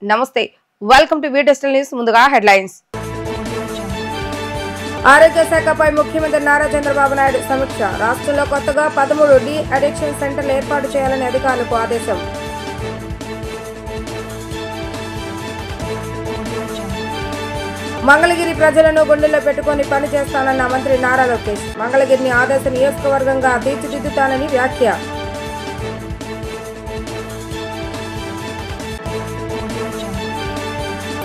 నమస్తే welcome to V digital news ముందుగా headlines ఆరోగ్య శాఖపై ముఖ్యమంత్రి నారా చంద్రబాబు నాయుడు సమీక్ష రాష్ట్రంలో కొత్తగా 13 డి అడిక్షన్ సెంటర్లు ఏర్పాటు చేయాలని అధికారులకు ఆదేశం మంగళగిరి ప్రజలను గుండెల్లో పెట్టుకుని పనిచేస్తానన్న మంత్రి నారా లోకేష్ మంగళగిరిని ఆదర్శ నియోజకవర్గంగా తీర్చిదిద్దుతానని వ్యాఖ్య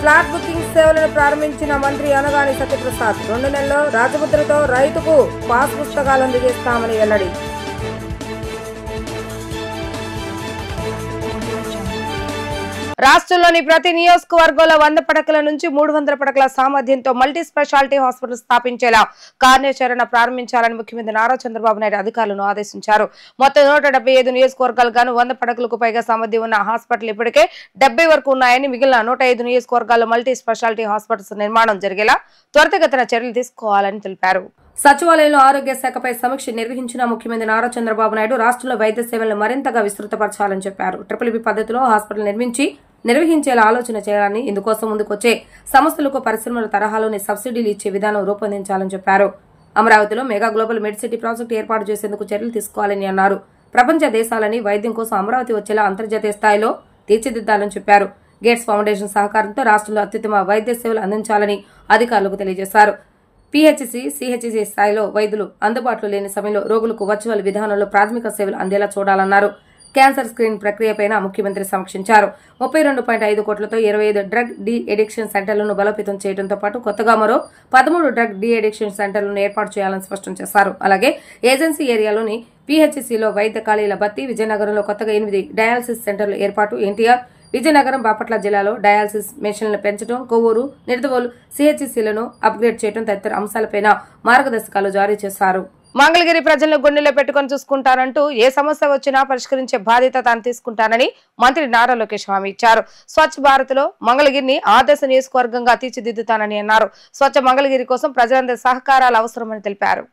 ఫ్లాట్ బుకింగ్ సేవలను ప్రారంభించిన మంత్రి అనగాని సత్యప్రసాద్ 2 నెలల్లో రాజముద్రతో రైతుకు పాస్ పుస్తకాలు అందజేస్తామని వెల్లడి రాష్ట్రంలోని ప్రతి నియోజకవర్గంలో 100 పడకల నుంచి 300 పడకల సామర్థ్యంతో మల్టీ స్పెషాలిటీ హాస్పిటల్ స్థాపించేలా కార్యాచరణ ప్రారంభించాలని ముఖ్యమంత్రి నారా చంద్రబాబు నాయుడు అధికారులను ఆదేశించారు. మొత్తం 175 నియోజకవర్గాలు గాను 100 పడకలకు పైగా సామర్థ్యం ఉన్న హాస్పిటల్ ఇప్పటికే 70 వరకు ఉన్నాయని, మిగిలిన 105 నియోజకవర్గాల్లో మల్టీ స్పెషాలిటీ హాస్పిటల్స్ నిర్మాణం జరిగేలా త్వరితగతిన చర్యలు తీసుకోవాలని తెలిపారు. సచివాలయంలో ఆరోగ్య శాఖపై సమీక్ష నిర్వహించిన ముఖ్యమంత్రి నారా చంద్రబాబు నాయుడు రాష్ట్రంలో వైద్య సేవలను మరింతగా విస్తృతపరచాలని చెప్పారు. BBB పద్ధతిలో హాస్పిటల్ నిర్వహించేలా ఆలోచన చేయాలని, ఇందుకోసం ముందుకొచ్చే సంస్థలకు పరిశ్రమల తరహాలోని సబ్సిడీలు ఇచ్చే విధానం రూపొందించాలని చెప్పారు. అమరావతిలో మెగా గ్లోబల్ మెడిసిటీ ప్రాజెక్టు ఏర్పాటు చేసేందుకు చర్యలు తీసుకోవాలని అన్నారు. ప్రపంచ దేశాలని వైద్యం కోసం అమరావతి వచ్చేలా అంతర్జాతీయ స్థాయిలో తీర్చిదిద్దాలని చెప్పారు. గేట్స్ ఫౌండేషన్ సహకారంతో రాష్ట్రంలో అత్యుత్తమ వైద్య సేవలు అందించాలని అధికారులకు తెలియజేశారు. PHC, CHC స్థాయిలో వైద్యులు అందుబాటులో లేని సమయంలో రోగులకు వర్చువల్ విధానంలో ప్రాథమిక సేవలు అందేలా చూడాలన్నారు. క్యాన్సర్ స్క్రీన్ ప్రక్రియపై ముఖ్యమంత్రి సమీక్షించారు. 32.5 కోట్లతో 25 డ్రగ్ డి అడిక్షన్ సెంటర్లను బలోపేతం చేయడంతో పాటు కొత్తగా మరో 13 డ్రగ్ డి అడిక్షన్ సెంటర్లను ఏర్పాటు చేయాలని స్పష్టం చేశారు. అలాగే ఏజెన్సీ ఏరియాలోని PHCలో వైద్య ఖాళీల భర్తీ, విజయనగరంలో కొత్తగా 8 డయాలసిస్ సెంటర్ల ఏర్పాటు, NTR, విజయనగరం, బాపట్ల జిల్లాలో డయాలసిస్ మెషిన్లను పెంచడం, కొవ్వూరు, నిడదవోలు CHCలను అప్గ్రేడ్ చేయడం తదితర అంశాలపై మార్గదర్శకాలు జారీ చేశారు. మంగళగిరి ప్రజలను గుండెల్లో పెట్టుకుని చూసుకుంటానంటూ ఏ సమస్య వచ్చినా పరిష్కరించే బాధ్యత తాను తీసుకుంటానని మంత్రి నారా లోకేష్ హామీ ఇచ్చారు. స్వచ్ఛ భారత్ లో మంగళగిరిని ఆదర్శ నియోజకవర్గంగా తీర్చిదిద్దుతానని అన్నారు. స్వచ్ఛ మంగళగిరి కోసం ప్రజలందరి సహకారాలు అవసరమని తెలిపారు.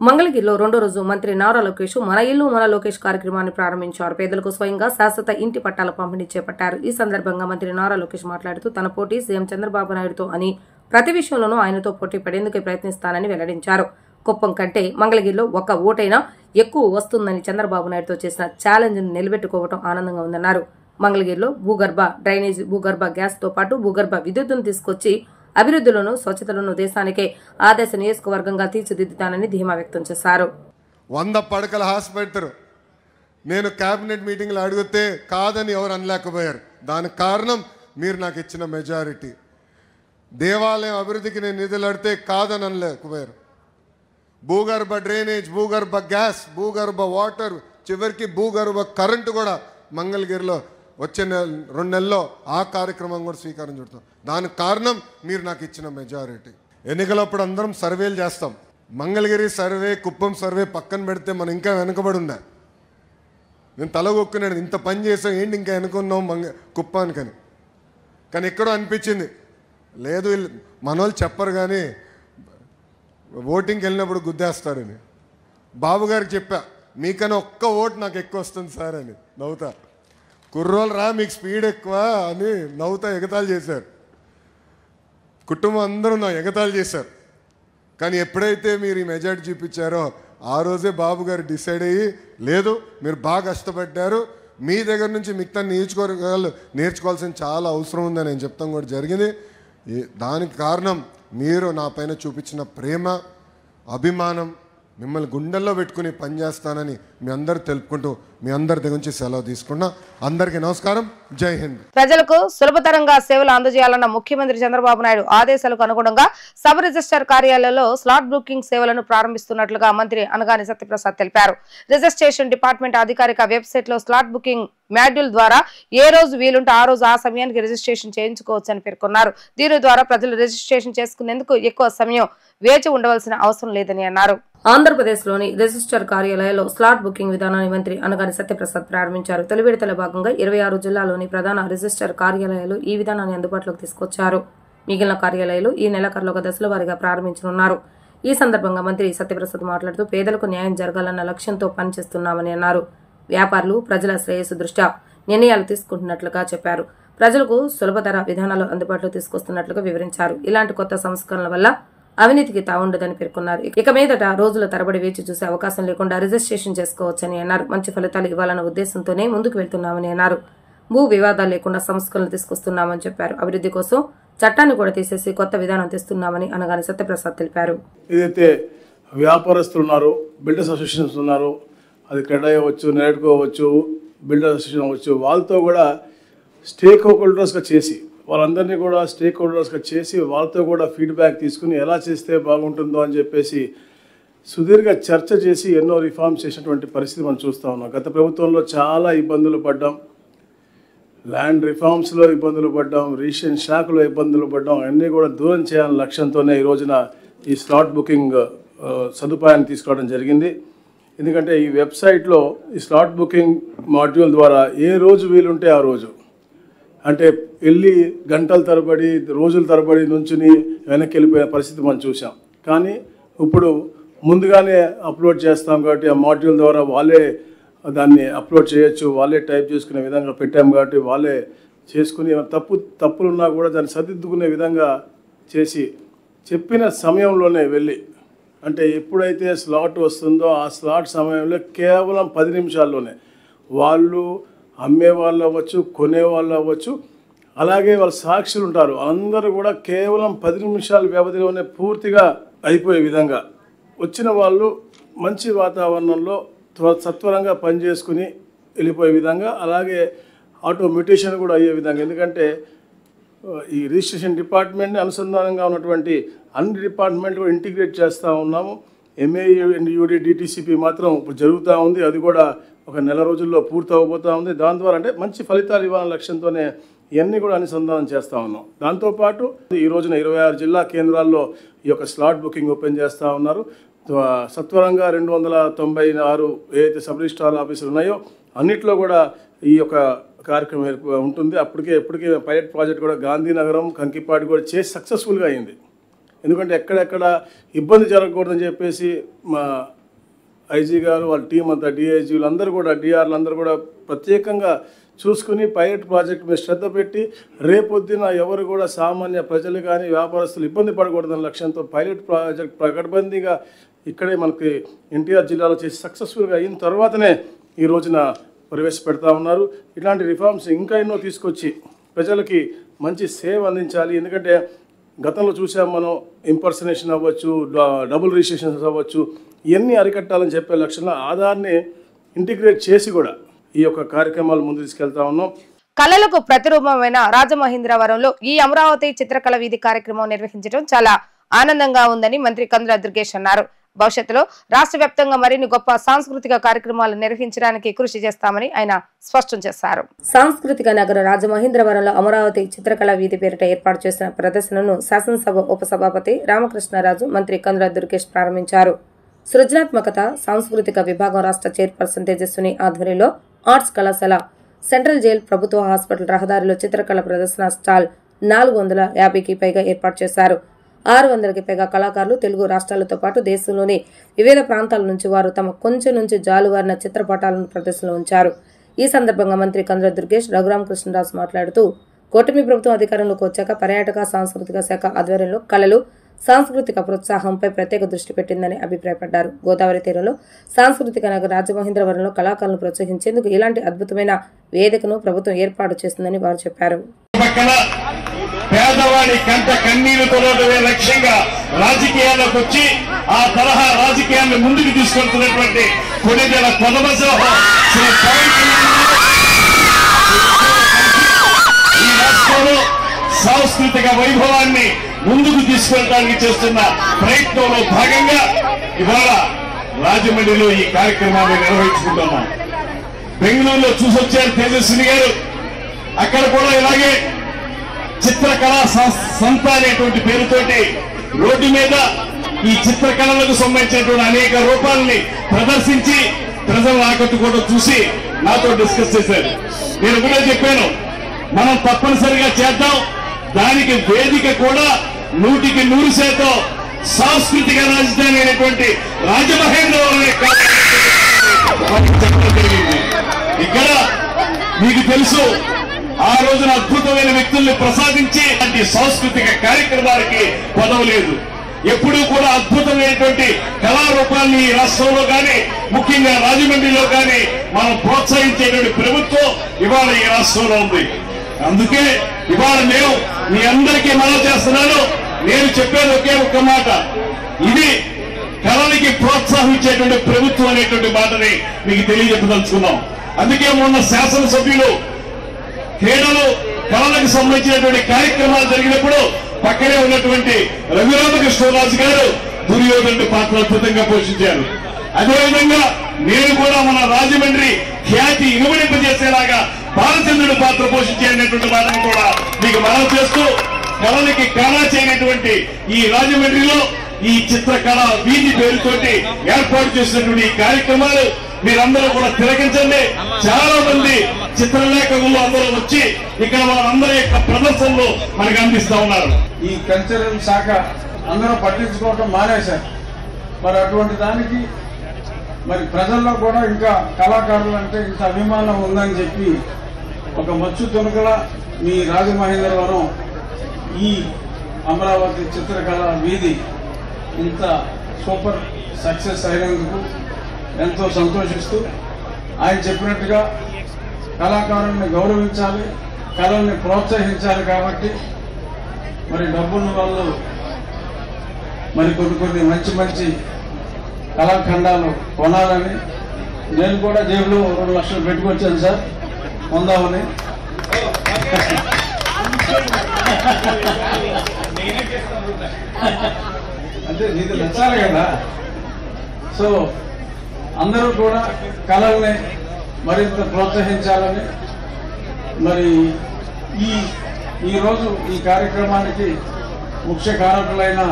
మంగళగిరిలో 2వ రోజు మంత్రి నారా లోకేష్ మన ఇల్లు మన లోకేష్ కార్యక్రమాన్ని ప్రారంభించారు. పేదలకు స్వయంగా శాశ్వత ఇంటి పట్టాల పంపిణీ చేపట్టారు. ఈ సందర్భంగా మంత్రి నారా లోకేష్ మాట్లాడుతూ తన పోటీ సీఎం చంద్రబాబు నాయుడుతో అని, ప్రతి విషయంలోనూ ఆయనతో పోటీ పడేందుకే ప్రయత్నిస్తానని వెల్లడించారు. కుప్పం కంటే మంగళగిరిలో 1 ఓటైనా ఎక్కువ వస్తుందని చంద్రబాబు నాయుడుతో చేసిన ఛాలెంజ్ ను నిలబెట్టుకోవడం ఆనందంగా ఉందన్నారు. మంగళగిరిలో భూగర్భ డ్రైనేజ్, భూగర్భ గ్యాస్ తో పాటు భూగర్భ విద్యుత్తును తీసుకొచ్చి అభివృద్ధిలోను స్వచ్ఛతలను దేశానికే ఆదర్శ నియోజకవర్గంగా తీర్చిదిద్దుతానని ధీమా వ్యక్తం చేశారు. 100 పడకల హాస్పిటల్ నేను కేబినెట్ మీటింగ్లో అడిగితే కాదని ఎవరు అనలేకపోయారు. దానికి కారణం మీరు నాకు ఇచ్చిన మెజారిటీ. దేవాలయం అభివృద్ధికి నేను నిధులు అడితే కాదని అనలేకపోయారు. భూగర్భ డ్రైనేజ్, భూగర్భ గ్యాస్, భూగర్భ వాటర్, చివరికి భూగర్భ కరెంటు కూడా మంగళగిరిలో వచ్చే 2 నెలల్లో ఆ కార్యక్రమం కూడా స్వీకారం చుడతాం. దానికి కారణం మీరు నాకు ఇచ్చిన మెజారిటీ. ఎన్నికలప్పుడు అందరం సర్వేలు చేస్తాం. మంగళగిరి సర్వే, కుప్పం సర్వే పక్కన పెడితే మనం ఇంకా వెనుకబడి ఉన్నా. నేను తలగొక్కున్నాడు, ఇంత పని చేసాం ఏంటి ఇంకా వెనుకున్నాం కుప్పానికని. కానీ ఎక్కడో అనిపించింది లేదు, మనోళ్ళు చెప్పరు కానీ ఓటింగ్కి వెళ్ళినప్పుడు గుద్దేస్తారని. బాబు గారికి చెప్పా, మీకన్నా 1 ఓటు నాకు ఎక్కువ వస్తుంది సార్ అని. నవ్వుతా, కుర్రోలు రా మీకు స్పీడ్ ఎక్కువ అని నవ్వుతా ఎగతాళి చేశారు. కుటుంబం అందరూ నా ఎగతాళి చేశారు. కానీ ఎప్పుడైతే మీరు ఈ మెజారిటీ చూపించారో ఆ రోజే బాబు గారు డిసైడ్ అయ్యి, లేదు మీరు బాగా కష్టపడ్డారు, మీ దగ్గర నుంచి మిగతా నియోజకవర్గాలు నేర్చుకోవాల్సిన చాలా అవసరం ఉందని నేను చెప్తాం కూడా జరిగింది. దానికి కారణం మీరు నా పైన చూపించిన ప్రేమ, అభిమానం. మిమ్మల్ని గుండెల్లో పెట్టుకుని పనిచేస్తానని మీ అందరు తెలుపుకుంటూ మీ అందరి దగ్గర నుంచి సెలవు తీసుకున్నా. అందరికీ నమస్కారం, జై హింద్. ప్రజలకు సులభతరంగా సేవలు అందజేయాలన్న ముఖ్యమంత్రి చంద్రబాబు నాయుడు ఆదేశాలకు అనుగుణంగా సబ్ రిజిస్టర్ కార్యాలయంలో స్లాట్ బుకింగ్ సేవలను ప్రారంభిస్తున్నట్లుగా మంత్రి అనగాని సత్యప్రసాద్ తెలిపారు. రిజిస్ట్రేషన్ డిపార్ట్మెంట్ అధికారిక వెబ్సైట్ లో స్లాట్ బుకింగ్ మాడ్యూల్ ద్వారా ఏ రోజు వీలుంటే ఆ రోజు ఆ సమయానికి రిజిస్ట్రేషన్ చేయించుకోవచ్చని పేర్కొన్నారు. దీని ద్వారా ప్రజలు రిజిస్ట్రేషన్ చేసుకునేందుకు ఎక్కువ సమయం వేచి ఉండవలసిన అవసరం లేదని అన్నారు. ఆంధ్రప్రదేశ్లోని రిజిస్టర్ కార్యాలయాల్లో స్లాట్ బుకింగ్ విధానాన్ని మంత్రి అనగాని సత్యప్రసాద్ ప్రారంభించారు. తొలి విడతలో భాగంగా 26 జిల్లాల్లోని ప్రధాన రిజిస్టర్ కార్యాలయాలు ఈ విధానాన్ని అందుబాటులోకి తీసుకొచ్చారు. మిగిలిన కార్యాలయాలు ఈ నెలాఖరులోగా దశల వారీగా ప్రారంభించనున్నారు. ఈ సందర్భంగా మంత్రి సత్యప్రసాద్ మాట్లాడుతూ పేదలకు న్యాయం జరగాలన్న లక్ష్యంతో పనిచేస్తున్నామని అన్నారు. వ్యాపారులు ప్రజల శ్రేయస్సు దృష్ట్యా నిర్ణయాలు తీసుకుంటున్నట్లుగా చెప్పారు. ప్రజలకు సులభతర విధానాలు అందుబాటులో తీసుకొస్తున్నట్లుగా వివరించారు. ఇలాంటి కొత్త సంస్కరణల వల్ల అవినీతికి తావుండదని పేర్కొన్నారు. ఇక మీదట రోజుల తరబడి వేచి చూసే అవకాశం లేకుండా రిజిస్ట్రేషన్ చేసుకోవచ్చని అన్నారు. మంచి ఫలితాలు ఇవ్వాలన్న ఉద్దేశంతోనే ముందుకు వెళ్తున్నామని అన్నారు. భూ వివాదాలు లేకుండా సంస్కరణలు తీసుకొస్తున్నామని చెప్పారు. అభివృద్ధి కోసం చట్టాన్ని కూడా తీసేసి కొత్త విధానం తెస్తున్నామని అనగానే సత్యప్రసాద్ తెలిపారు. ఏదైతే వ్యాపారస్తులు ఉన్నారు, బిల్డర్స్ అసోసియేషన్స్ ఉన్నారు, అది క్రెడ్ అవ్వచ్చు, నెరెడ్కో అవ్వచ్చు, బిల్డర్స్ అసోసియేషన్ అవ్వచ్చు, వాళ్ళతో కూడా స్టేక్ హోల్డర్స్గా చేసి వాళ్ళందరినీ కూడా స్టేక్ హోల్డర్స్గా చేసి వాళ్ళతో కూడా ఫీడ్బ్యాక్ తీసుకుని ఎలా చేస్తే బాగుంటుందో అని చెప్పేసి సుదీర్ఘ చర్చ చేసి ఎన్నో రిఫార్మ్స్ చేసినటువంటి పరిస్థితి మనం చూస్తూ ఉన్నాం. గత ప్రభుత్వంలో చాలా ఇబ్బందులు పడ్డాం, ల్యాండ్ రిఫార్మ్స్లో ఇబ్బందులు పడ్డాం, రిజిస్ట్రేషన్ శాఖలో ఇబ్బందులు పడ్డాం. అన్నీ కూడా దూరం చేయాలనే లక్ష్యంతోనే ఈ రోజున ఈ స్లాట్ బుకింగ్ సదుపాయాన్ని తీసుకోవడం జరిగింది. ఎందుకంటే ఈ వెబ్సైట్లో ఈ స్లాట్ బుకింగ్ మాడ్యూల్ ద్వారా ఏ రోజు వీలుంటే ఆ రోజు, అంటే వెళ్ళి గంటల తరబడి రోజుల తరబడి నుంచుని వెనక్కి వెళ్ళిపోయే పరిస్థితి మనం చూసాం. కానీ ఇప్పుడు ముందుగానే అప్లోడ్ చేస్తాం కాబట్టి ఆ మాడ్యూల్ ద్వారా వాళ్ళే దాన్ని అప్లోడ్ చేయొచ్చు, వాళ్ళే టైప్ చేసుకునే విధంగా పెట్టాం కాబట్టి వాళ్ళే చేసుకుని తప్పులున్నా కూడా దాన్ని సరిదిద్దుకునే విధంగా చేసి చెప్పిన సమయంలోనే వెళ్ళి, అంటే ఎప్పుడైతే స్లాట్ వస్తుందో ఆ స్లాట్ సమయంలో కేవలం 10 నిమిషాల్లోనే వాళ్ళు అమ్మే వాళ్ళు అవ్వచ్చు, కొనేవాళ్ళు అవ్వచ్చు, అలాగే వాళ్ళ సాక్షులు ఉంటారు, అందరూ కూడా కేవలం 10 నిమిషాల వ్యవధిలోనే పూర్తిగా అయిపోయే విధంగా వచ్చిన వాళ్ళు మంచి వాతావరణంలో సత్వరంగా పనిచేసుకుని వెళ్ళిపోయే విధంగా, అలాగే ఆటోమేటేషన్ కూడా అయ్యే విధంగా. ఎందుకంటే ఈ రిజిస్ట్రేషన్ డిపార్ట్మెంట్ని అనుసంధానంగా ఉన్నటువంటి అన్ని డిపార్ట్మెంట్ కూడా ఇంటిగ్రేట్ చేస్తూ ఉన్నాము. ఎంఏయుడి డిటిసిపి మాత్రం ఇప్పుడు జరుగుతూ ఉంది, అది కూడా ఒక నెల రోజుల్లో పూర్తి అవ్వబోతూ ఉంది. దాని ద్వారా అంటే మంచి ఫలితాలు ఇవ్వాలనే లక్ష్యంతోనే ఇవన్నీ కూడా అనుసంధానం చేస్తూ ఉన్నాం. దాంతోపాటు ఈ రోజున 26 జిల్లా కేంద్రాల్లో ఈ యొక్క స్లాట్ బుకింగ్ ఓపెన్ చేస్తూ ఉన్నారు. సత్వరంగా 296 ఏదైతే సబ్ రిజిస్ట్రార్ ఆఫీసులు ఉన్నాయో అన్నిట్లో కూడా ఈ యొక్క కార్యక్రమం ఉంటుంది. ఎప్పటికే పైలట్ ప్రాజెక్ట్ కూడా గాంధీనగరం, కంకిపాటి కూడా చేసి సక్సెస్ఫుల్గా అయింది. ఎందుకంటే ఎక్కడెక్కడ ఇబ్బంది జరగకూడదని చెప్పేసి మా ఐజీ గారు వాళ్ళ టీం అంతా, డిఐజీలు అందరూ కూడా, డిఆర్లు అందరూ కూడా ప్రత్యేకంగా చూసుకుని పైలట్ ప్రాజెక్ట్ మీద శ్రద్ధ పెట్టి రేపొద్దున ఎవరు కూడా సామాన్య ప్రజలు కానీ వ్యాపారస్తులు ఇబ్బంది పడకూడదన్న లక్ష్యంతో పైలట్ ప్రాజెక్ట్ పకడ్బందీగా ఇక్కడే మనకి ఎన్టీఆర్ జిల్లాలో చేసి సక్సెస్ఫుల్గా అయిన తర్వాతనే ఈ రోజున ప్రవేశపెడతా ఉన్నారు. ఇలాంటి రిఫార్మ్స్ ఇంకా ఎన్నో తీసుకొచ్చి ప్రజలకి మంచి సేవ అందించాలి. ఎందుకంటే గతంలో చూసాం మనం, ఇంపర్సనేషన్ అవ్వచ్చు, డబుల్ రిజిస్ట్రేషన్స్ అవ్వచ్చు, ఇవన్నీ అరికట్టాలని చెప్పే లక్ష్యంలో ఆధార్ని ఇంటిగ్రేట్ చేసి కూడా ఈ యొక్క కార్యక్రమాలు ముందు తీసుకెళ్తా ఉన్నాం. కళలకు ప్రతిరూపమైన రాజమహేంద్రవరంలో ఈ అమరావతి చిత్రకళ వీధి కార్యక్రమం నిర్వహించడం చాలా ఆనందంగా ఉందని మంత్రి కందుల దుర్గేష్ అన్నారు. భవిష్యత్తులో రాష్ట్ర వ్యాప్తంగా మరిన్ని గొప్ప సాంస్కృతిక కార్యక్రమాలు నిర్వహించడానికి కృషి చేస్తామని ఆయన స్పష్టం చేశారు. సాంస్కృతిక నగర రాజమహేంద్రవరంలో అమరావతి చిత్రకళ వీధి పేరిట ఏర్పాటు చేసిన ప్రదర్శనను శాసనసభ ఉపసభాపతి రామకృష్ణరాజు, మంత్రి కందుల దుర్గేష్ ప్రారంభించారు. సృజనాత్మకత సాంస్కృతిక విభాగం రాష్ట్ర చైర్పర్సన్ తేజస్విని ఆధ్వర్యంలో ఆర్ట్స్ కళాశాల, సెంట్రల్ జైల్, ప్రభుత్వ హాస్పిటల్ రహదారిలో చిత్రకళ ప్రదర్శన స్టాల్ 450కి పైగా ఏర్పాటు చేశారు. 600కి పైగా కళాకారులు తెలుగు రాష్ట్రాలతో పాటు దేశంలోని వివిధ ప్రాంతాల నుంచి వారు తమ కొంచెం నుంచి జాలువారిన చిత్రపటాలను ప్రదర్శనలో ఉంచారు. ఈ సందర్భంగా మంత్రి కందుల దుర్గేష్, రఘురామకృష్ణరాజు మాట్లాడుతూ కూటమి ప్రభుత్వం అధికారంలోకి వచ్చాక పర్యాటక సాంస్కృతిక శాఖ ఆధ్వర్యంలో కళలు, సాంస్కృతిక ప్రోత్సాహంపై ప్రత్యేక దృష్టి పెట్టిందని అభిప్రాయపడ్డారు. గోదావరి తీరంలో సాంస్కృతిక నగర రాజమహేంద్రవరంలో కళాకారులను ప్రోత్సహించేందుకు ఇలాంటి అద్భుతమైన వేదికను ప్రభుత్వం ఏర్పాటు చేస్తుందని వారు చెప్పారు. పేదవాడి కంట కన్నీరు తొలగడమే లక్ష్యంగా రాజకీయాల్లోకి వచ్చి ఆ తరహా రాజకీయాన్ని ముందుకు తీసుకెళ్తున్నటువంటి కొన్నిదల కొనసాగం శ్రీ పవన్ కళ్యాణ్ ఈ రాష్ట్రంలో సాంస్కృతిక వైభవాన్ని ముందుకు తీసుకెళ్ళడానికి చేస్తున్న ప్రయత్నంలో భాగంగా ఇవాళ రాజమండ్రిలో ఈ కార్యక్రమాన్ని నిర్వహించుకుంటున్నాం. బెంగళూరులో చూసొచ్చారు తేజస్విని గారు, అక్కడ కూడా ఇలాగే చిత్రకళా సంస్థ అనేటువంటి పేరుతోటి రోడ్డు మీద ఈ చిత్రకళలకు సంబంధించినటువంటి అనేక రూపాలని ప్రదర్శించి ప్రజలను ఆకట్టుకోవడం చూసి నాతో డిస్కస్ చేశారు. నేను కూడా చెప్పాను, మనం తప్పనిసరిగా చేద్దాం, దానికి వేదిక కూడా 100% సాంస్కృతిక రాజధాని అయినటువంటి రాజమహేంద్రవరం చెప్పడం జరిగింది. ఇక్కడ మీకు తెలుసు ఆ రోజున అద్భుతమైన వ్యక్తుల్ని ప్రసాదించి అలాంటి సాంస్కృతిక కార్యక్రమాలకి పదవలేదు. ఎప్పుడూ కూడా అద్భుతమైనటువంటి కళారూపాన్ని ఈ రాష్ట్రంలో కానీ ముఖ్యంగా రాజమండ్రిలో కానీ మనం ప్రోత్సహించేటువంటి ప్రభుత్వం ఇవాళ ఈ రాష్ట్రంలో ఉంది. అందుకే ఇవాళ మేము మీ అందరికీ మనవి చేస్తున్నాను. నేను చెప్పేది ఒకే ఒక్క మాట, ఇది కళలకి ప్రోత్సహించేటువంటి ప్రభుత్వం అనేటువంటి మాటని మీకు తెలియజెప్పదలుచుకున్నాం. అందుకే మొన్న శాసనసభ్యులు క్రీడలు కళలకు సంబంధించినటువంటి కార్యక్రమాలు జరిగినప్పుడు పక్కనే ఉన్నటువంటి రఘురామకృష్ణరాజు గారు దుర్యోధనుడి పాత్ర అద్భుతంగా పోషించారు. అదేవిధంగా నేను కూడా మన రాజమండ్రి ఖ్యాతి ఇనుమడింపజేసేలాగా బాలచంద్రుడి పాత్ర పోషించేటువంటి మాటను కూడా మీకు మనవి చేస్తూ, కళలకి కళ చేయనటువంటి ఈ రాజమండ్రిలో ఈ చిత్రకళ వీధి పేరుతోటి ఏర్పాటు చేసినటువంటి ఈ కార్యక్రమాలు మీరందరూ కూడా తిలకించండి. చాలా మంది చిత్రలేఖకులు అందరూ వచ్చి ఇక్కడ వాళ్ళందరి యొక్క ప్రదర్శనలు మనకు అందిస్తా ఉన్నారు. ఈ కల్చరల్ శాఖ అందరూ పట్టించుకోవటం మానేశారు. మరి అటువంటి దానికి మరి ప్రజల్లో కూడా ఇంకా కళాకారులు అంటే ఇంత అభిమానం ఉందని చెప్పి ఒక మచ్చు తునకల మీ రాజమహేంద్రవరం ఈ అమరావతి చిత్రకళ వీధి ఇంత సూపర్ సక్సెస్ అయినందుకు ఎంతో సంతోషిస్తూ, ఆయన చెప్పినట్టుగా కళాకారుల్ని గౌరవించాలి, కళల్ని ప్రోత్సహించాలి. కాబట్టి మరి డబ్బున్న వాళ్ళు మరి కొన్ని మంచి కళాఖండాలు కొనాలని నేను కూడా జేబులో 2 లక్షలు పెట్టుకొచ్చాను సార్, పొందామని. అంటే నీకు నచ్చాలి కదా. సో అందరూ కూడా కళల్ని మరింత ప్రోత్సహించాలని, మరి ఈరోజు ఈ కార్యక్రమానికి ముఖ్య కారకులైన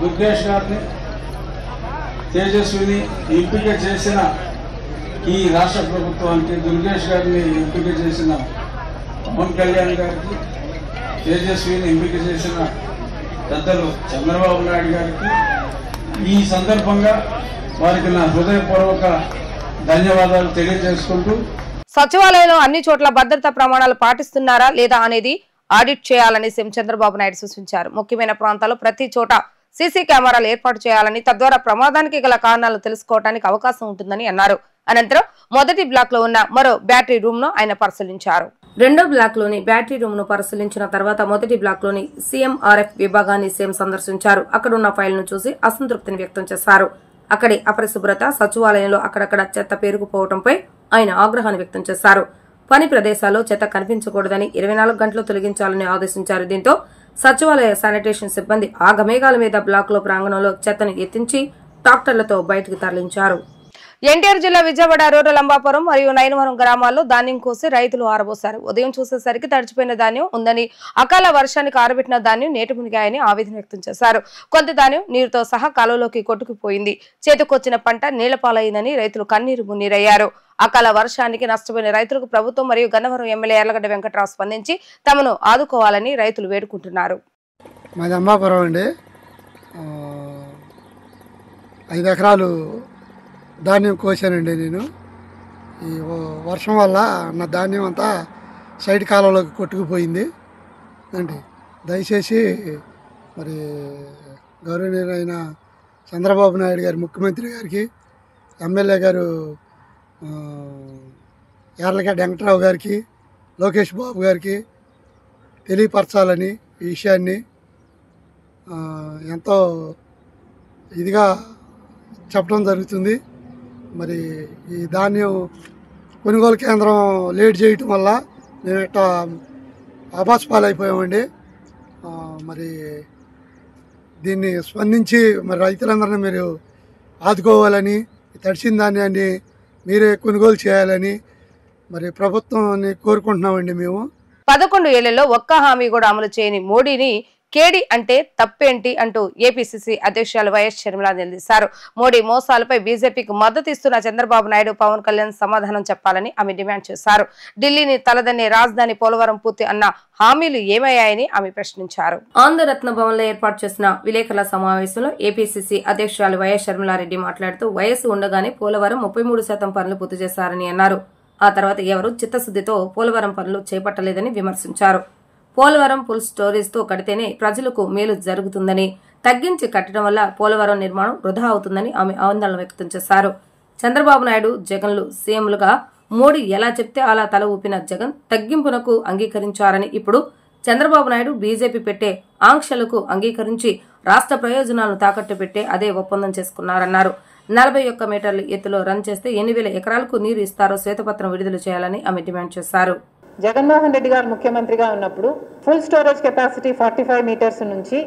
దుర్గేష్ గారిని, తేజస్విని ఎంపిక చేసిన ఈ రాష్ట్ర ప్రభుత్వానికి, దుర్గేష్ గారిని ఎంపిక చేసిన పవన్ కళ్యాణ్ గారికి, తేజస్విని ఎంపిక చేసిన పెద్దలు చంద్రబాబు నాయుడు గారికి ఈ సందర్భంగా వారికి నా హృదయపూర్వక ధన్యవాదాలు తెలియజేసుకుంటూ, సచివాలయంలో అన్ని చోట్ల భద్రతా ప్రమాణాలు పాటిస్తున్నారా లేదా అనేది ఆడిట్ చేయాలని సీఎం చంద్రబాబు నాయుడు సూచించారు. ముఖ్యమైన ప్రాంతాల్లో ప్రతి చోట సీసీ కెమెరాలు ఏర్పాటు చేయాలని, తద్వారా ప్రమాదానికి గల కారణాలు తెలుసుకోవడానికి అవకాశం ఉంటుందని అన్నారు. అనంతరం మొదటి బ్లాక్ లో ఉన్న మరో బ్యాటరీ రూమ్ ను ఆయన పరిశీలించారు. రెండో బ్లాక్ లోని బ్యాటరీ రూమ్ ను పరిశీలించిన తర్వాత మొదటి బ్లాక్ లోని సీఎంఆర్ఎఫ్ విభాగాన్ని సీఎం సందర్శించారు. అక్కడున్న ఫైల్ ను చూసి అసంతృప్తిని వ్యక్తం చేశారు. అక్కడి అపరిశుభ్రత, సచివాలయంలో అక్కడక్కడ చెత్త పేరుకుపోవడంపై ఆయన ఆగ్రహాన్ని వ్యక్తం చేశారు. పని ప్రదేశాల్లో చెత్త కనిపించకూడదని 24 గంటలు తొలగించాలని ఆదేశించారు. దీంతో సచివాలయ శానిటేషన్ సిబ్బంది ఆగమేఘాల మీద బ్లాక్ లో ప్రాంగణంలో చెత్తను ఎత్తించి ట్రాక్టర్లతో బయటకు తరలించారు. ఎన్టీఆర్ జిల్లా విజయవాడ రూరల్ అంబాపురం మరియు నైనవరం గ్రామాల్లో ధాన్యం కోసి రైతులు ఆరబోశారు. ఉదయం చూసేసరికి తడిచిపోయిన ధాన్యం ఉందని, అకాల వర్షానికి ఆరబెట్టిన ధాన్యం నీట మునిగాయని ఆవేదన వ్యక్తం చేశారు. కొంత ధాన్యం నీరుతో సహా కాలువలోకి కొట్టుకుపోయింది. చేతికొచ్చిన పంట నీళ్లపాలైందని రైతులు కన్నీరు మున్నీరయ్యారు. అకాల వర్షానికి నష్టపోయిన రైతులకు ప్రభుత్వం మరియు గన్నవరం ఎమ్మెల్యే యార్లగడ్డ వెంకట్రావు స్పందించి తమను ఆదుకోవాలని రైతులు వేడుకుంటున్నారు. మాది అంబాపురం అండి. 5 ఎకరాలు ధాన్యం కోసానండి నేను. ఈ వర్షం వల్ల నా ధాన్యం అంతా సైడ్ కాలంలోకి కొట్టుకుపోయింది అండి. దయచేసి మరి గౌరవనీయులైన చంద్రబాబు నాయుడు గారి, ముఖ్యమంత్రి గారికి, ఎమ్మెల్యే గారు యార్లగడ్డ వెంకట్రావు గారికి, లోకేష్ బాబు గారికి తెలియపరచాలని ఈ విషయాన్ని ఎంతో ఇదిగా చెప్పడం జరుగుతుంది. మరి ఈ ధాన్యం కొనుగోలు కేంద్రం లేట్ చేయటం వల్ల మేము ఇట్లా ఆభాసపాలైపోయామండి. మరి దీన్ని స్పందించి మరి రైతులందరినీ మీరు ఆదుకోవాలని, తడిసిన ధాన్యాన్ని మీరే కొనుగోలు చేయాలని మరి ప్రభుత్వాన్ని కోరుకుంటున్నామండి. మేము 11 ఏళ్లలో ఒక్క హామీ కూడా అమలు చేయని మోడీని కేడి అంటే తప్పేంటి అంటూ ఏపీసీసీ అధ్యక్షురాలు వైఎస్ షర్మిల నిలదీశారు. మోడీ మోసాలపై బీజేపీకి మద్దతు ఇస్తున్న చంద్రబాబు నాయుడు, పవన్ కళ్యాణ్ సమాధానం చెప్పాలని ఆమె డిమాండ్ చేశారు. ఢిల్లీని తలదన్నే రాజధాని పోలవరం పూర్తి అన్న హామీలు ఏమయ్యాయని ఆమె ప్రశ్నించారు. ఆంధ్రరత్న భవన్ లో ఏర్పాటు చేసిన విలేకరుల సమావేశంలో ఏపీసీసీ అధ్యక్షురాలు వైఎస్ షర్మిలారెడ్డి మాట్లాడుతూ, వయసు ఉండగానే పోలవరం 33% పనులు పూర్తి చేశారని అన్నారు. ఆ తర్వాత ఎవరు చిత్తశుద్ధితో పోలవరం పనులు చేపట్టలేదని విమర్శించారు. పోలవరం ఫుల్ స్టోరేజ్తో కడితేనే ప్రజలకు మేలు జరుగుతుందని, తగ్గించి కట్టడం వల్ల పోలవరం నిర్మాణం వృధా అవుతుందని ఆమె ఆందోళన వ్యక్తం చేశారు. చంద్రబాబు నాయుడు, జగన్లు సీఎంలుగా మోడీ ఎలా చెప్తే అలా తల ఊపిన జగన్ తగ్గింపునకు అంగీకరించారని, ఇప్పుడు చంద్రబాబు నాయుడు బీజేపీ పెట్టే ఆంక్షలకు అంగీకరించి రాష్ట్ర ప్రయోజనాలను తాకట్టు పెట్టే అదే ఒప్పందం చేసుకున్నారన్నారు. 41 మీటర్ల ఎత్తులో రన్ చేస్తే 8,000 ఎకరాలకు నీరు ఇస్తారో శ్వేతపత్రం విడుదల చేయాలని ఆమె డిమాండ్ చేశారు. జగన్మోహన్ రెడ్డి గారు ముఖ్యమంత్రిగా ఉన్నప్పుడు ఫుల్ స్టోరేజ్ కెపాసిటీ 45 మీటర్స్ నుంచి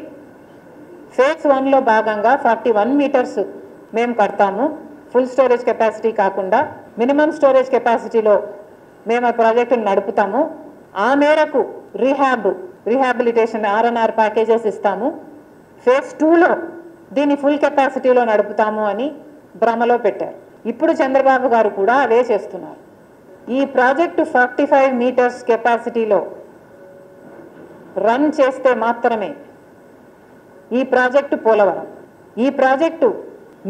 ఫేజ్ 1లో భాగంగా 41 మీటర్స్ మేము కడతాము. ఫుల్ స్టోరేజ్ కెపాసిటీ కాకుండా మినిమం స్టోరేజ్ కెపాసిటీలో మేము ఆ ప్రాజెక్టును నడుపుతాము. ఆ మేరకు రీహాబిలిటేషన్ R&R ప్యాకేజెస్ ఇస్తాము. ఫేజ్ 2లో దీన్ని ఫుల్ కెపాసిటీలో నడుపుతాము అని భ్రమలో పెట్టారు. ఇప్పుడు చంద్రబాబు గారు కూడా అదే చేస్తున్నారు. ఈ ప్రాజెక్టు 45 మీటర్స్ కెపాసిటీలో రన్ చేస్తే మాత్రమే ఈ ప్రాజెక్టు పోలవరం. ఈ ప్రాజెక్టు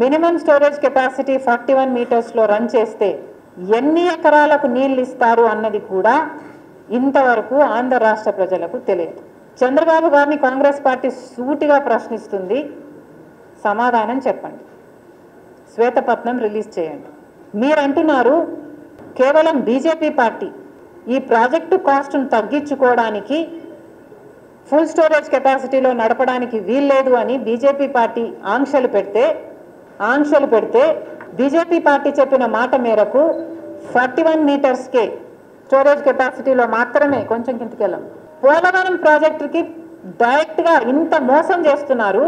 మినిమం స్టోరేజ్ కెపాసిటీ 41 మీటర్స్లో రన్ చేస్తే ఎన్ని ఎకరాలకు నీళ్ళు ఇస్తారు అన్నది కూడా ఇంతవరకు ఆంధ్ర రాష్ట్ర ప్రజలకు తెలియదు. చంద్రబాబు గారిని కాంగ్రెస్ పార్టీ సూటిగా ప్రశ్నిస్తుంది. సమాధానం చెప్పండి, శ్వేతపత్రం రిలీజ్ చేయండి. మీరు అంటున్నారు కేవలం బీజేపీ పార్టీ ఈ ప్రాజెక్టు కాస్ట్ను తగ్గించుకోవడానికి ఫుల్ స్టోరేజ్ కెపాసిటీలో నడపడానికి వీల్లేదు అని బీజేపీ పార్టీ ఆంక్షలు పెడితే బీజేపీ పార్టీ చెప్పిన మాట మేరకు 41 మీటర్స్కే స్టోరేజ్ కెపాసిటీలో మాత్రమే కొంచెం కిందకెళ్ళాం. పోలవరం ప్రాజెక్టుకి డైరెక్ట్గా ఇంత మోసం చేస్తున్నారు.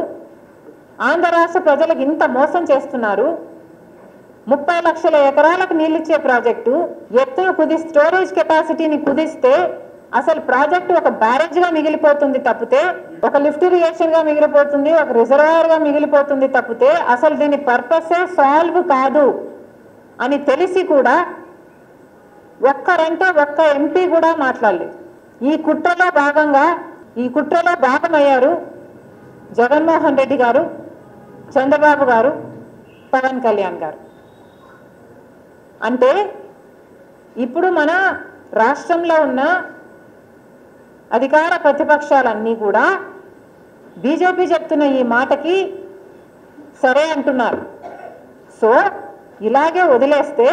ఆంధ్ర రాష్ట్ర ప్రజలకు ఇంత మోసం చేస్తున్నారు. 30 లక్షల ఎకరాలకు నీళ్ళిచ్చే ప్రాజెక్టు ఎత్తును స్టోరేజ్ కెపాసిటీని కుదిస్తే అసలు ప్రాజెక్టు ఒక బ్యారేజ్గా మిగిలిపోతుంది తప్పితే, ఒక లిఫ్ట్ ఇరిగేషన్గా మిగిలిపోతుంది, ఒక రిజర్వాయర్గా మిగిలిపోతుంది తప్పితే అసలు దీని పర్పసే సాల్వ్ కాదు అని తెలిసి కూడా ఒక్క ఎంపీ కూడా మాట్లాడలేదు. ఈ కుట్రలో భాగమయ్యారు జగన్మోహన్ రెడ్డి గారు, చంద్రబాబు గారు, పవన్ కళ్యాణ్ గారు. అంటే ఇప్పుడు మన రాష్ట్రంలో ఉన్న అధికార ప్రతిపక్షాలన్నీ కూడా బీజేపీ చెప్తున్న ఈ మాటకి సరే అంటున్నారు. సో ఇలాగే వదిలేస్తే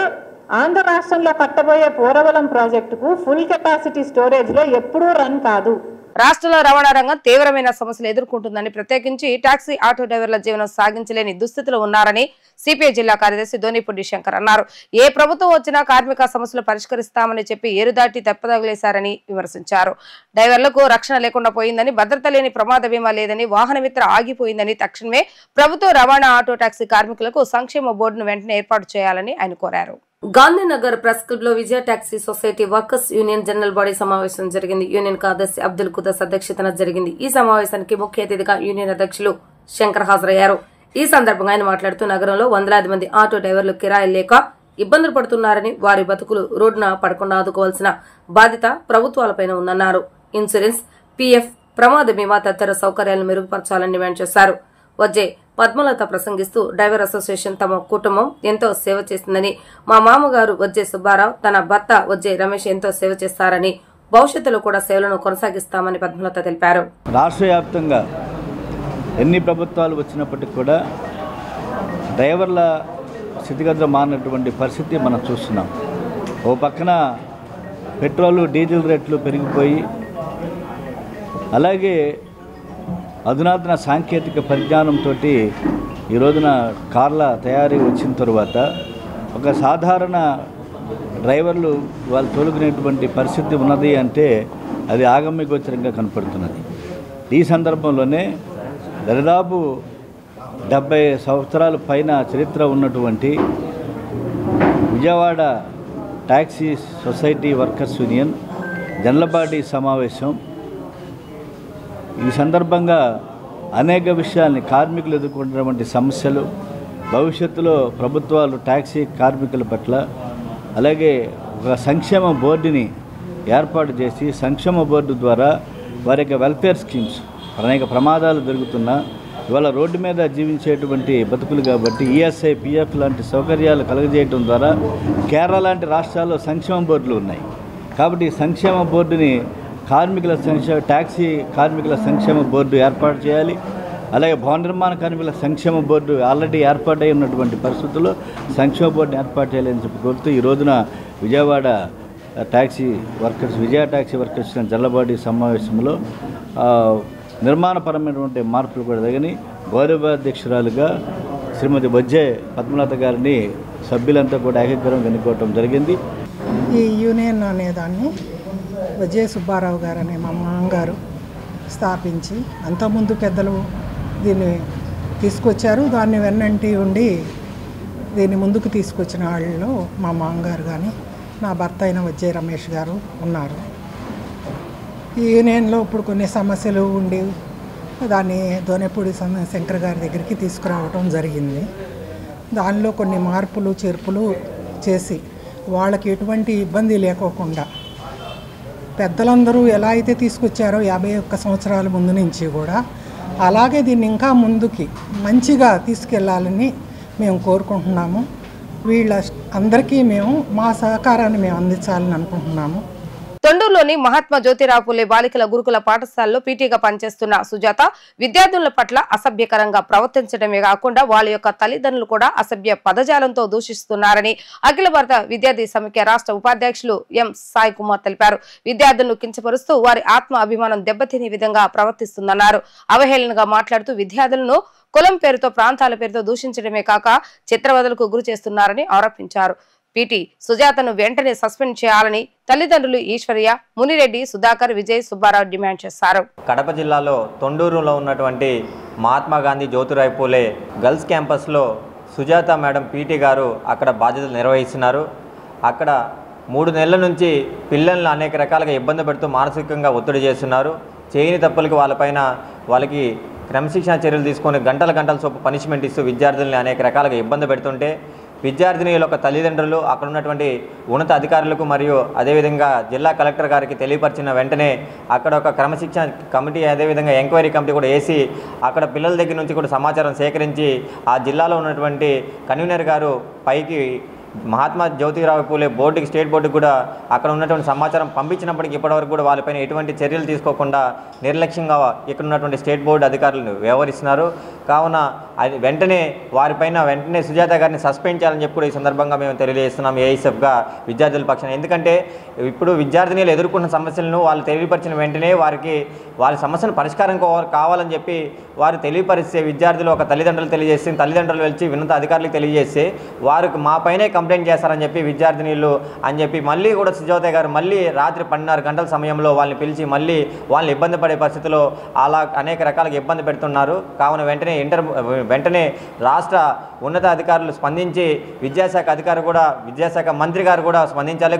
ఆంధ్ర రాష్ట్రంలో కట్టబోయే పోలవరం ప్రాజెక్టుకు ఫుల్ కెపాసిటీ స్టోరేజ్లో ఎప్పుడూ రన్ కాదు. రాష్ట్రంలో రవాణా రంగం తీవ్రమైన సమస్యలు ఎదుర్కొంటుందని, ప్రత్యేకించి టాక్సీ ఆటో డ్రైవర్ల జీవనం సాగించలేని దుస్థితిలో ఉన్నారని సిపిఐ జిల్లా కార్యదర్శి దోనిపూడి శంకర్ అన్నారు. ఏ ప్రభుత్వం వచ్చినా కార్మిక సమస్యలు పరిష్కరిస్తామని చెప్పి ఏరుదాటి తెప్పదగలేశారని విమర్శించారు. డ్రైవర్లకు రక్షణ లేకుండా పోయిందని, భద్రత లేని ప్రమాద బీమా లేదని, వాహన మిత్ర ఆగిపోయిందని, తక్షణమే ప్రభుత్వ రవాణా ఆటో టాక్సీ కార్మికులకు సంక్షేమ బోర్డును వెంటనే ఏర్పాటు చేయాలని ఆయన కోరారు. గాంధీనగర్ ప్రెస్ క్లబ్ లో Vijaya taxi society workers union general body సమావేశం జరిగింది. యూనియన్ కార్యదర్శి అబ్దుల్ కుదస్ అధ్యక్షతన జరిగింది. ఈ సమావేశానికి ముఖ్య అతిథిగా యూనియన్ అధ్యక్షులు శంకర్ హాజరయ్యారు. ఈ సందర్భంగా ఆయన మాట్లాడుతూ నగరంలో వందలాది మంది ఆటో డ్రైవర్లు కిరాయిలు లేక ఇబ్బందులు పడుతున్నారని, వారి బతుకులు రోడ్డున పడకుండా ఆదుకోవాల్సిన బాధ్యత ప్రభుత్వాలపైన ఉందన్నారు. ఇన్సూరెన్స్, పీఎఫ్, ప్రమాద బీమా తదితర సౌకర్యాలను మెరుగుపరచాలని డిమాండ్ చేశారు. వజ్జే పద్మలత ప్రసంగిస్తూ డ్రైవర్ అసోసియేషన్ తమ కుటుంబం ఎంతో సేవ చేస్తుందని, మా మామగారు వజ్జే సుబ్బారావు, తన భర్త వజ్జే రమేష్ ఎంతో సేవ చేస్తారని, భవిష్యత్తులో కూడా సేవలను కొనసాగిస్తామని పద్మలత తెలిపారు. రాష్ట్ర వ్యాప్తంగా ఎన్ని ప్రభుత్వాలు వచ్చినప్పటికీ కూడా డ్రైవర్ల స్థితిగతులు మారినటువంటి పరిస్థితి మనం చూస్తున్నాం. ఓ పక్కన పెట్రోలు, డీజిల్ రేట్లు పెరిగిపోయి, అలాగే అధునాతన సాంకేతిక పరిజ్ఞానంతో ఈ రోజున కార్ల తయారీ వచ్చిన తర్వాత ఒక సాధారణ డ్రైవర్లు వాళ్ళు తోలుకునేటువంటి పరిస్థితి ఉన్నది అంటే అది ఆగమ్యగోచరంగా కనపడుతున్నది. ఈ సందర్భంలోనే దాదాపు 70 సంవత్సరాల పైన చరిత్ర ఉన్నటువంటి Vijayawada taxi society workers union general body సమావేశం ఈ సందర్భంగా అనేక విషయాల్ని, కార్మికులు ఎదుర్కొంటున్నటువంటి సమస్యలు, భవిష్యత్తులో ప్రభుత్వాలు టాక్సీ కార్మికుల పట్ల, అలాగే ఒక సంక్షేమ బోర్డుని ఏర్పాటు చేసి సంక్షేమ బోర్డు ద్వారా వారి యొక్క వెల్ఫేర్ స్కీమ్స్, అనేక ప్రమాదాలు జరుగుతున్నా ఇవాళ రోడ్డు మీద జీవించేటువంటి బతుకులు కాబట్టి ఈఎస్ఐ పిఎఫ్ లాంటి సౌకర్యాలు కలుగజేయడం ద్వారా కేరళ లాంటి రాష్ట్రాల్లో సంక్షేమ బోర్డులు ఉన్నాయి. కాబట్టి ఈ సంక్షేమ బోర్డుని ట్యాక్సీ కార్మికుల సంక్షేమ బోర్డు ఏర్పాటు చేయాలి. అలాగే భవన నిర్మాణ కార్మికుల సంక్షేమ బోర్డు ఆల్రెడీ ఏర్పాటై ఉన్నటువంటి పరిస్థితుల్లో సంక్షేమ బోర్డుని ఏర్పాటు చేయాలని చెప్పి కోరుతూ ఈ రోజున విజయ ట్యాక్సీ వర్కర్స్ జల్లబాడి సమావేశంలో నిర్మాణపరమైనటువంటి మార్పులు కూడా తగని గౌరవాధ్యక్షురాలుగా శ్రీమతి బొజ్జే పద్మనాథ గారిని సభ్యులంతా కూడా ఏకగ్రహం ఎన్నుకోవటం జరిగింది. ఈ యూనియన్ అనేదాన్ని బొజ్జే సుబ్బారావు గారు అనే మా మామగారు స్థాపించి అంతకుముందు పెద్దలు దీన్ని తీసుకొచ్చారు. దాన్ని వెన్నంటి ఉండి దీన్ని ముందుకు తీసుకొచ్చిన వాళ్ళలో మా మామగారు కానీ నా భర్త అయిన బొజ్జే రమేష్ గారు ఉన్నారు. ఈ యూనియన్లో ఇప్పుడు కొన్ని సమస్యలు ఉండి దాన్ని దోనెపూడి శంకర్ గారి దగ్గరికి తీసుకురావటం జరిగింది. దానిలో కొన్ని మార్పులు చేర్పులు చేసి వాళ్ళకి ఎటువంటి ఇబ్బంది లేకోకుండా పెద్దలందరూ ఎలా అయితే తీసుకొచ్చారో 51 సంవత్సరాల ముందు నుంచి కూడా అలాగే దీన్ని ఇంకా ముందుకి మంచిగా తీసుకెళ్ళాలని మేము కోరుకుంటున్నాము. వీళ్ళ అందరికీ మేము మా సహకారాన్ని మేము అందించాలని అనుకుంటున్నాము. తొండూరులోని మహాత్మా జ్యోతిరావు పూలే బాలికల గురుకుల పాఠశాలలో పీటీగా పనిచేస్తున్న సుజాత విద్యార్థుల పట్ల అసభ్యకరంగా ప్రవర్తించడమే కాకుండా వాళ్ళ యొక్క తల్లిదండ్రులు కూడా అసభ్య పదజాలంతో దూషిస్తున్నారని అఖిల భారత విద్యార్థి సమైక్య రాష్ట్ర ఉపాధ్యక్షులు ఎం సాయి కుమార్ తెలిపారు. విద్యార్థులను కించపరుస్తూ వారి ఆత్మ అభిమానం దెబ్బతినే విధంగా ప్రవర్తిస్తుందన్నారు. అవహేళనగా మాట్లాడుతూ విద్యార్థులను కులం పేరుతో ప్రాంతాల పేరుతో దూషించడమే కాక చిత్రవదలకు గురి చేస్తున్నారని ఆరోపించారు. పీటీ సుజాతను వెంటనే సస్పెండ్ చేయాలని తల్లిదండ్రులు ఈశ్వర్య, మునిరెడ్డి, సుధాకర్, విజయ్, సుబ్బారావు డిమాండ్ చేశారు. కడప జిల్లాలో తొండూరులో ఉన్నటువంటి మహాత్మా గాంధీ జ్యోతిరావు పూలే గర్ల్స్ క్యాంపస్లో సుజాత మేడం పీటీ గారు అక్కడ బాధ్యతలు నిర్వహిస్తున్నారు. అక్కడ 3 నెలల నుంచి పిల్లల్ని అనేక రకాలుగా ఇబ్బంది పెడుతూ మానసికంగా ఒత్తిడి చేస్తున్నారు. చేయని తప్పులకి వాళ్ళకి క్రమశిక్షణ చర్యలు తీసుకొని గంటల చొప్పు పనిష్మెంట్ ఇస్తూ విద్యార్థుల్ని అనేక రకాలుగా ఇబ్బంది పెడుతుంటే విద్యార్థినిల యొక్క తల్లిదండ్రులు అక్కడ ఉన్నటువంటి ఉన్నత అధికారులకు మరియు అదేవిధంగా జిల్లా కలెక్టర్ గారికి తెలియపరిచిన వెంటనే అక్కడ ఒక క్రమశిక్షణ కమిటీ అదేవిధంగా ఎంక్వైరీ కమిటీ కూడా వేసి అక్కడ పిల్లల దగ్గర నుంచి కూడా సమాచారం సేకరించి ఆ జిల్లాలో ఉన్నటువంటి కన్వీనర్ గారు పైకి మహాత్మా జ్యోతిరావు పూలే బోర్డుకి స్టేట్ బోర్డుకి కూడా అక్కడ ఉన్నటువంటి సమాచారం పంపించినప్పటికీ ఇప్పటివరకు కూడా వాళ్ళపైన ఎటువంటి చర్యలు తీసుకోకుండా నిర్లక్ష్యంగా ఇక్కడ ఉన్నటువంటి స్టేట్ బోర్డు అధికారులు వ్యవహరిస్తున్నారు. కావున అది వెంటనే సుజాత గారిని సస్పెండ్ చేయాలని చెప్పి కూడా ఈ సందర్భంగా మేము తెలియజేస్తున్నాం ఏఐఎస్ఎఫ్గా విద్యార్థుల పక్షాన. ఎందుకంటే ఇప్పుడు విద్యార్థినిలు ఎదుర్కొన్న సమస్యలను వాళ్ళు తెలియపరిచిన వెంటనే వాళ్ళ సమస్యను పరిష్కారం కావాలని చెప్పి వారు తెలియపరిస్తే విద్యార్థులు ఒక తల్లిదండ్రులు వెళ్ళి ఉన్నత అధికారులకు తెలియజేస్తే వారికి మా పైనే కంప్లైంట్ చేస్తారని చెప్పి విద్యార్థినిలు అని చెప్పి మళ్ళీ కూడా సుజాత గారు మళ్ళీ రాత్రి 12:30 గంటల సమయంలో వాళ్ళని పిలిచి మళ్ళీ వాళ్ళని ఇబ్బంది పడే పరిస్థితిలో అలా అనేక రకాలుగా ఇబ్బంది పెడుతున్నారు. కావున వెంటనే రాష్ట్ర ఉన్నత అధికారులు స్పందించి విద్యాశాఖ మంత్రి గారు కూడా స్పందించాలి.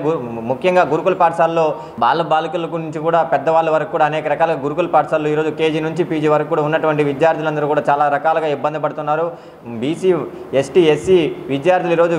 ముఖ్యంగా గురుకుల పాఠశాలలో బాలికల గురించి కూడా పెద్దవాళ్ళ వరకు కూడా అనేక రకాల గురుకుల పాఠశాలలో ఈరోజు కేజీ నుంచి పీజీ వరకు కూడా ఉన్నటువంటి విద్యార్థులందరూ కూడా చాలా రకాలుగా ఇబ్బంది పడుతున్నారు. బీసీ, ఎస్టీ, ఎస్సీ విద్యార్థులు ఈరోజు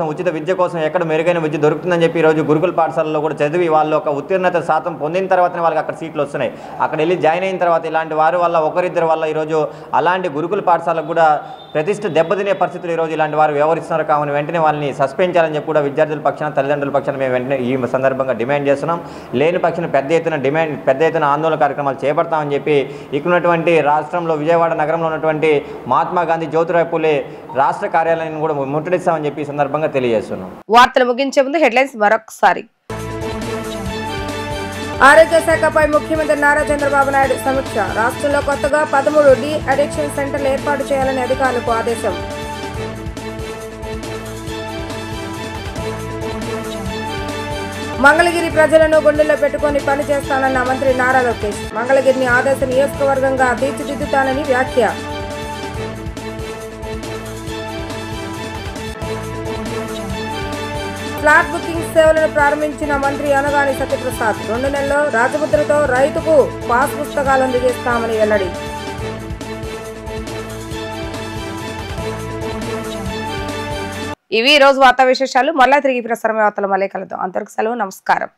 ఉచిత విద్య కోసం ఎక్కడ మెరుగైన విద్య దొరుకుతుందని చెప్పి ఈరోజు గురుకుల పాఠశాలలో కూడా చదివి వాళ్ళు ఒక ఉత్తీర్ణత శాతం పొందిన తర్వాతనే వాళ్ళకి అక్కడ సీట్లు వస్తున్నాయి. అక్కడ వెళ్ళి జాయిన్ అయిన తర్వాత ఇలాంటి వారి వల్ల ఒకరిద్దరి వల్ల ఈరోజు అలాంటి గురుకుల పాఠశాలకు కూడా ప్రతిష్ట దెబ్బతినే పరిస్థితులు ఈరోజు ఇలాంటి వారు వ్యవహరిస్తున్నారు. కావున వెంటనే వాళ్ళని సస్పెండ్ చేయాలని చెప్పి కూడా విద్యార్థుల పక్షాన తల్లిదండ్రుల పక్షాన మేము వెంటనే ఈ సందర్భంగా డిమాండ్ చేస్తున్నాం. లేని పక్షాన పెద్ద ఎత్తున ఆందోళన కార్యక్రమాలు చేపడతామని చెప్పి ఇక్కడ ఉన్నటువంటి రాష్ట్రంలో విజయవాడ నగరంలో ఉన్నటువంటి మహాత్మా గాంధీ జ్యోతిరావు పూలే రాష్ట్ర కార్యాలయాన్ని కూడా ముట్టడిస్తామని చెప్పి ఈ సందర్భంగా తెలియజేస్తున్నాం. వార్తలు ముగించే ముందు హెడ్లైన్స్ మరొకసారి. ఆరోగ్య శాఖపై ముఖ్యమంత్రి నారా చంద్రబాబు నాయుడు సమీక్ష. రాష్ట్రంలో కొత్తగా 13 డి అడిక్షన్ సెంటర్లు ఏర్పాటు చేయాలని అధికారులకు ఆదేశం. మంగళగిరి ప్రజలను గుండెల్లో పెట్టుకుని పని చేస్తానన్న మంత్రి నారా లోకేష్. మంగళగిరిని ఆదర్శ నియోజకవర్గంగా తీర్చిదిద్దుతానని వ్యాఖ్య. ఫ్లాట్ బుకింగ్ సేవలను ప్రారంభించిన మంత్రి అనగాని సత్యప్రసాద్. 2 నెలల్లో రాజముద్రతో రైతుకు పాస్ పుస్తకాలు అందజేస్తామని వెల్లడి. ఇవి ఈ రోజు వార్తా విశేషాలు. మళ్ళా తిరిగి ప్రసారమే వార్తలు మళ్ళీ కలుద్దాం. అంతవరకు సెలవు. నమస్కారం.